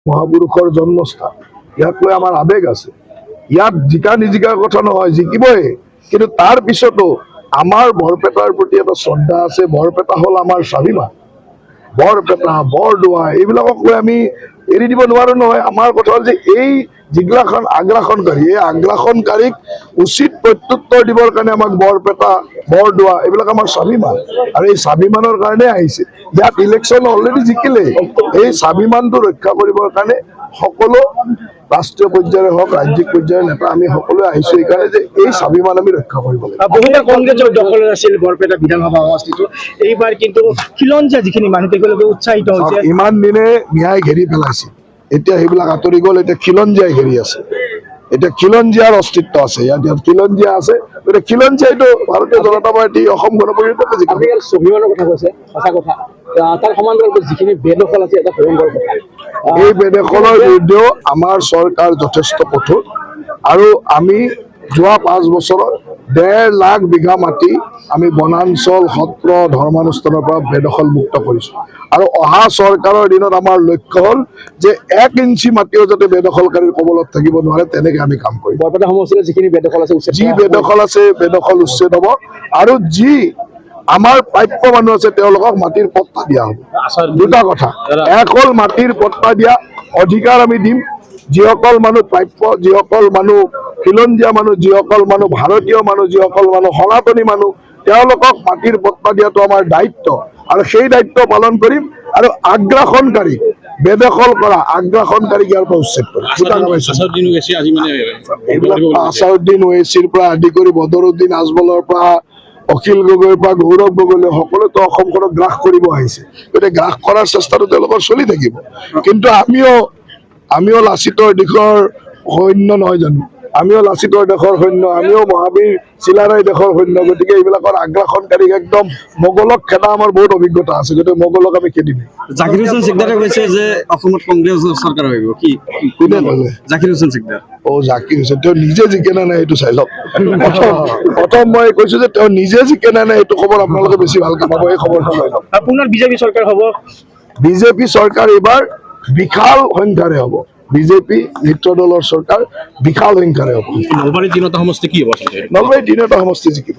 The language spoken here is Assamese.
মহাপুৰুষৰ জন্মস্থান, ইয়াক লৈ আমাৰ আবেগ আছে। ইয়াত জিকা নিজিকাৰ কথা নহয়, জিকিবই, কিন্তু তাৰ পিছতো আমাৰ বৰপেটাৰ প্ৰতি এটা শ্ৰদ্ধা আছে। বৰপেটা হ'ল আমাৰ স্বাভিমান। বৰপেটা, বৰদোৱা এইবিলাকক লৈ আমি এৰি দিব নোৱাৰো নহয়। আমাৰ কথা হ'ল যে এই যিগিলাখন আগ্ৰাসনকাৰী, এই আগ্ৰাসনকাৰীক উচিত প্ৰত্যুত্তৰ দিবৰ কাৰণে আমাক বৰপেটা, বৰদোৱা এইবিলাক আমাৰ স্বাভিমান, আৰু এই স্বাভিমানৰ কাৰণে আহিছে। ইয়াত ইলেকশ্যন অলৰেডি জিকিলে। এই স্বাভিমানটো ৰক্ষা কৰিবৰ কাৰণে সকলো ৰাষ্ট্ৰীয় পৰ্যায়ৰে হওক, ৰাজ্যিক পৰ্যায়ৰ নেতা আমি সকলোৱে আহিছো এইকাৰণে যে এই স্বাভিমান আমি ৰক্ষা কৰিব লাগিব। বহুতে কংগ্ৰেছৰ দখল আছিল বৰপেটা বিধানসভা সমষ্টিটো, এইবাৰ কিন্তু খিলঞ্জীয়া যিখিনি মানুহ তেওঁলোকে উৎসাহিত হৈছে। ইমান দিনে ন্যায় ঘেৰি পেলাইছিল, এতিয়া সেইবিলাক আঁতৰি গ'ল। এতিয়া খিলঞ্জীয়াই ঘেৰি আছে। এতিয়া খিলঞ্জীয়াৰ অস্তিত্ব আছে, ইয়াত খিলঞ্জীয়া আছে। গতিকে খিলঞ্জীয়াইতো ভাৰতীয় জনতা পাৰ্টি অসম গণ পৰিষদকে জিকাব। স্বাভিমানৰ কথা কৈছে, সঁচা কথা। তাৰ সমান্তৰালকৈ যিখিনি বেদখল আছে এটা ভয়ংকৰ কথা। এই বেদখলৰ বিৰুদ্ধেও আমাৰ চৰকাৰ যথেষ্ট কঠোৰ, আৰু আমি যোৱা 5 বছৰত 1.5 লাখ বিঘা মাটি আমি বনাঞ্চল, সত্ৰ, ধৰ্মানুষ্ঠানৰ পৰা বেদখল মুক্ত কৰিছো। আৰু অহা চৰকাৰৰ দিনত আমাৰ লক্ষ্য হ'ল যে 1 ইঞ্চি মাটিও যাতে বেদখলকাৰীৰ কবলত থাকিব নোৱাৰে, তেনেকে আমি কাম কৰিম। বৰপেটা সমষ্টিত যিখিনি বেদখল আছে, যি বেদখল আছে বেদখল উচ্ছেদ হ'ব, আৰু যি আমাৰ প্ৰাপ্য মানুহ আছে তেওঁলোকক মাটিৰ পট্টা দিয়া হ'ব। দুটা কথা, এক হ'ল মাটিৰ পট্টা দিয়া অধিকাৰ আমি দিম। যিসকল মানুহ প্ৰাপ্য, যিসকল মানুহ খিলঞ্জীয়া মানুহ, যিসকল মানুহ ভাৰতীয় মানুহ, যিসকল মানুহ সনাতনী মানুহ, তেওঁলোকক মাটিৰ পট্টা দিয়াটো আমাৰ দায়িত্ব, আৰু সেই দায়িত্ব পালন কৰিম। আৰু আগ্ৰাসনকাৰী, বেদখল কৰা আগ্ৰাসনকাৰীক ইয়াৰ পৰা উচ্ছেদ কৰিম। আছাৰুদ্দিন ওৱেইছিৰ পৰা আদি কৰি বদৰুদ্দিন আজমলৰ পৰা অখিল গগৈৰ পৰা গৌৰৱ গগৈলৈ সকলোতো অসমখনক গ্ৰাস কৰিব আহিছে। গতিকে গ্ৰাস কৰাৰ চেষ্টাটো তেওঁলোকৰ চলি থাকিব। কিন্তু আমিও লাচিতৰ দিশৰ সৈন্য নহয় জানো? আমিও লাচিতৰ দেশৰ সৈন্য, আমিও মহাবীৰ চিলাৰায় দেশৰ সৈন্য। গতিকে এইবিলাকৰ আগ্ৰাসনকাৰীক একদম মোগলক খেদা আমাৰ বহুত অভিজ্ঞতা আছে। গতিকে মোগলক আমি খেদিম। জাকিৰ হুছেইন সিকদাৰে কৈছে যে অসমত কংগ্ৰেছ চৰকাৰ আহিব, কি কোনে ক'লে? জাকিৰ হুছেইন সিকদাৰ। জাকিৰ হুছেইন তেওঁ নিজে জিকে নে নাই সেইটো চাই লওক। প্ৰথম মই কৈছো যে তেওঁ নিজে জিকে নে নাই সেইটো খবৰ আপোনালোকে বেছি ভালকে পাব। এই খবৰটো লৈ লওক। পুনৰ বিজেপি চৰকাৰ হ'ব। বিজেপি চৰকাৰ এইবাৰ বিশাল সংখ্যাৰে হ'ব। বিজেপি মিত্ৰ দলৰ চৰকাৰ বিশাল সংখ্যাৰে হ'ব। নলবাৰীৰ 3টা সমষ্টি কি হ'ব? নলবাৰীৰ 3টা সমষ্টি জিকিব।